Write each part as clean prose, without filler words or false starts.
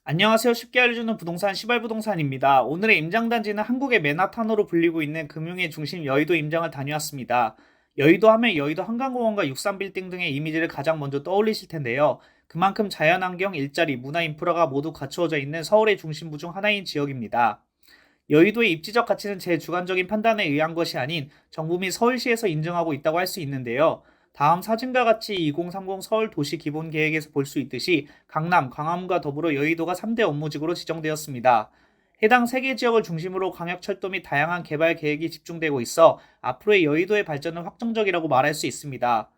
안녕하세요. 쉽게 알려주는 부동산 시발부동산입니다. 오늘의 임장단지는 한국의 맨하탄으로 불리고 있는 금융의 중심 여의도 임장을 다녀왔습니다. 여의도 하면 여의도 한강공원과 63빌딩 등의 이미지를 가장 먼저 떠올리실 텐데요. 그만큼 자연환경, 일자리, 문화 인프라가 모두 갖추어져 있는 서울의 중심부 중 하나인 지역입니다. 여의도의 입지적 가치는 제 주관적인 판단에 의한 것이 아닌 정부 및 서울시에서 인정하고 있다고 할 수 있는데요. 다음 사진과 같이 2030 서울 도시 기본 계획에서 볼 수 있듯이 강남, 광화문과 더불어 여의도가 3대 업무지구로 지정되었습니다. 해당 3개 지역을 중심으로 광역철도 및 다양한 개발 계획이 집중되고 있어 앞으로의 여의도의 발전은 확정적이라고 말할 수 있습니다.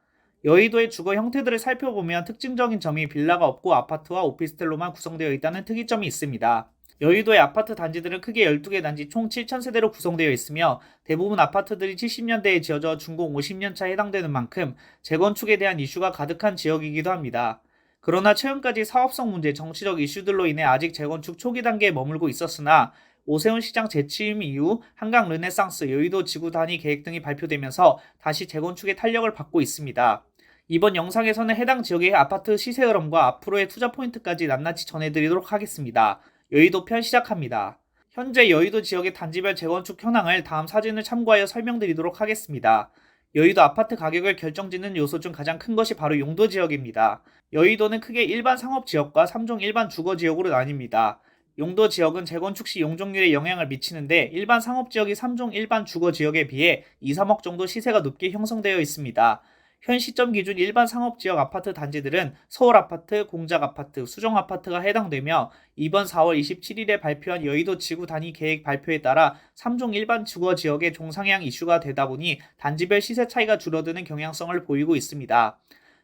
여의도의 주거 형태들을 살펴보면 특징적인 점이 빌라가 없고 아파트와 오피스텔로만 구성되어 있다는 특이점이 있습니다. 여의도의 아파트 단지들은 크게 12개 단지 총 7,000세대로 구성되어 있으며 대부분 아파트들이 70년대에 지어져 준공 50년 차에 해당되는 만큼 재건축에 대한 이슈가 가득한 지역이기도 합니다. 그러나 최근까지 사업성 문제, 정치적 이슈들로 인해 아직 재건축 초기 단계에 머물고 있었으나 오세훈 시장 재취임 이후 한강 르네상스, 여의도 지구 단위 계획 등이 발표되면서 다시 재건축의 탄력을 받고 있습니다. 이번 영상에서는 해당 지역의 아파트 시세 흐름과 앞으로의 투자 포인트까지 낱낱이 전해드리도록 하겠습니다. 여의도 편 시작합니다. 현재 여의도 지역의 단지별 재건축 현황을 다음 사진을 참고하여 설명드리도록 하겠습니다. 여의도 아파트 가격을 결정짓는 요소 중 가장 큰 것이 바로 용도 지역입니다. 여의도는 크게 일반 상업지역과 3종 일반 주거지역으로 나뉩니다. 용도 지역은 재건축 시 용적률에 영향을 미치는데 일반 상업지역이 3종 일반 주거지역에 비해 2, 3억 정도 시세가 높게 형성되어 있습니다. 현 시점 기준 일반 상업지역 아파트 단지들은 서울아파트, 공작아파트, 수정아파트가 해당되며 이번 4월 27일에 발표한 여의도 지구 단위 계획 발표에 따라 3종 일반 주거지역의 종상향 이슈가 되다 보니 단지별 시세 차이가 줄어드는 경향성을 보이고 있습니다.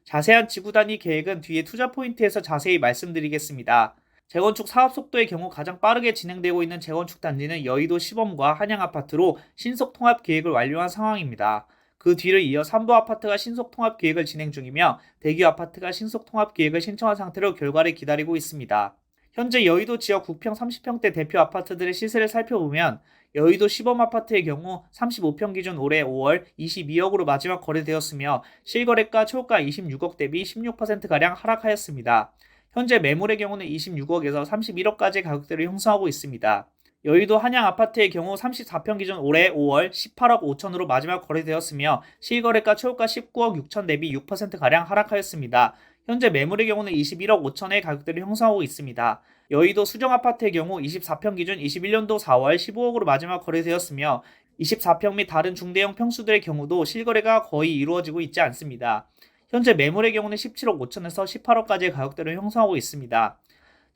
자세한 지구 단위 계획은 뒤에 투자 포인트에서 자세히 말씀드리겠습니다. 재건축 사업 속도의 경우 가장 빠르게 진행되고 있는 재건축 단지는 여의도 시범과 한양아파트로 신속 통합 계획을 완료한 상황입니다. 그 뒤를 이어 삼부 아파트가 신속 통합 계획을 진행 중이며 대규 아파트가 신속 통합 계획을 신청한 상태로 결과를 기다리고 있습니다. 현재 여의도 지역 9평, 30평대 대표 아파트들의 시세를 살펴보면 여의도 시범 아파트의 경우 35평 기준 올해 5월 22억으로 마지막 거래되었으며 실거래가 초가 26억 대비 16%가량 하락하였습니다. 현재 매물의 경우는 26억에서 31억까지의 가격대를 형성하고 있습니다. 여의도 한양 아파트의 경우 34평 기준 올해 5월 18억 5천으로 마지막 거래되었으며 실거래가 초가 19억 6천 대비 6%가량 하락하였습니다. 현재 매물의 경우는 21억 5천의 가격대를 형성하고 있습니다. 여의도 수정 아파트의 경우 24평 기준 21년도 4월 15억으로 마지막 거래되었으며 24평 및 다른 중대형 평수들의 경우도 실거래가 거의 이루어지고 있지 않습니다. 현재 매물의 경우는 17억 5천에서 18억까지의 가격대를 형성하고 있습니다.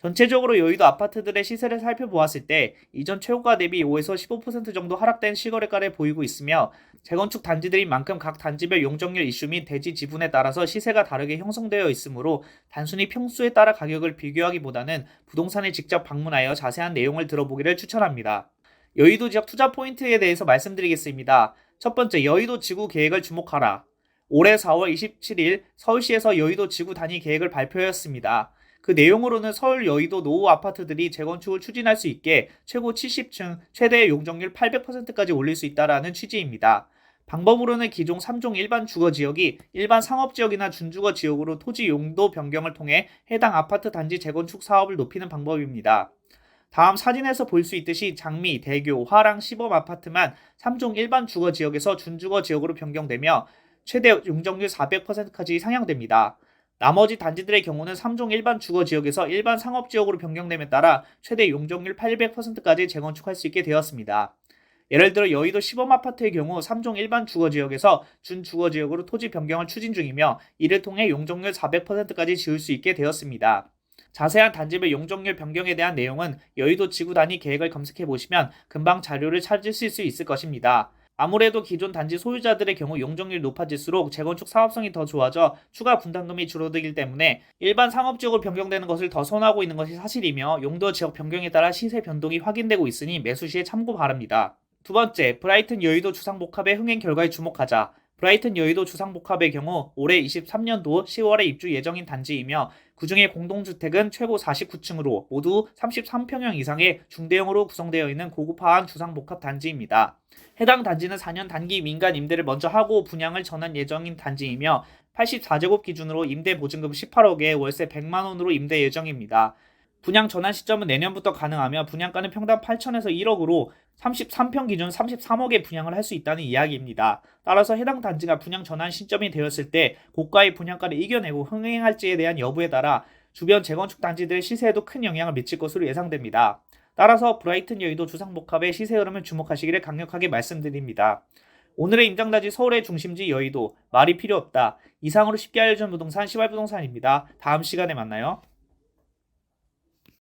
전체적으로 여의도 아파트들의 시세를 살펴보았을 때 이전 최고가 대비 5에서 15% 정도 하락된 실거래가를 보이고 있으며 재건축 단지들인 만큼 각 단지별 용적률 이슈 및 대지 지분에 따라서 시세가 다르게 형성되어 있으므로 단순히 평수에 따라 가격을 비교하기보다는 부동산에 직접 방문하여 자세한 내용을 들어보기를 추천합니다. 여의도 지역 투자 포인트에 대해서 말씀드리겠습니다. 첫 번째, 여의도 지구 계획을 주목하라. 올해 4월 27일 서울시에서 여의도 지구 단위 계획을 발표하였습니다. 그 내용으로는 서울 여의도 노후 아파트들이 재건축을 추진할 수 있게 최고 70층, 최대 용적률 800%까지 올릴 수 있다라는 취지입니다. 방법으로는 기존 3종 일반 주거지역이 일반 상업지역이나 준주거지역으로 토지 용도 변경을 통해 해당 아파트 단지 재건축 사업을 높이는 방법입니다. 다음 사진에서 볼 수 있듯이 장미, 대교, 화랑 시범 아파트만 3종 일반 주거지역에서 준주거지역으로 변경되며 최대 용적률 400%까지 상향됩니다. 나머지 단지들의 경우는 3종 일반 주거지역에서 일반 상업지역으로 변경됨에 따라 최대 용적률 800%까지 재건축할 수 있게 되었습니다. 예를 들어 여의도 시범아파트의 경우 3종 일반 주거지역에서 준주거지역으로 토지 변경을 추진 중이며 이를 통해 용적률 400%까지 지을 수 있게 되었습니다. 자세한 단지별 용적률 변경에 대한 내용은 여의도 지구 단위 계획을 검색해 보시면 금방 자료를 찾으실 수 있을 것입니다. 아무래도 기존 단지 소유자들의 경우 용적률이 높아질수록 재건축 사업성이 더 좋아져 추가 분담금이 줄어들기 때문에 일반 상업지역으로 변경되는 것을 더 선호하고 있는 것이 사실이며 용도 지역 변경에 따라 시세 변동이 확인되고 있으니 매수 시에 참고 바랍니다. 두 번째, 브라이튼 여의도 주상복합의 흥행 결과에 주목하자. 브라이튼 여의도 주상복합의 경우 올해 23년도 10월에 입주 예정인 단지이며 그중에 공동주택은 최고 49층으로 모두 33평형 이상의 중대형으로 구성되어 있는 고급화한 주상복합 단지입니다. 해당 단지는 4년 단기 민간 임대를 먼저 하고 분양을 전환 예정인 단지이며 84제곱 기준으로 임대 보증금 18억에 월세 100만 원으로 임대 예정입니다. 분양 전환 시점은 내년부터 가능하며 분양가는 평당 8천에서 1억으로 33평 기준 33억에 분양을 할 수 있다는 이야기입니다. 따라서 해당 단지가 분양 전환 시점이 되었을 때 고가의 분양가를 이겨내고 흥행할지에 대한 여부에 따라 주변 재건축 단지들의 시세에도 큰 영향을 미칠 것으로 예상됩니다. 따라서 브라이튼 여의도 주상복합의 시세 흐름을 주목하시기를 강력하게 말씀드립니다. 오늘의 임장단지 서울의 중심지 여의도 말이 필요 없다. 이상으로 쉽게 알려준 부동산 시발부동산입니다. 다음 시간에 만나요.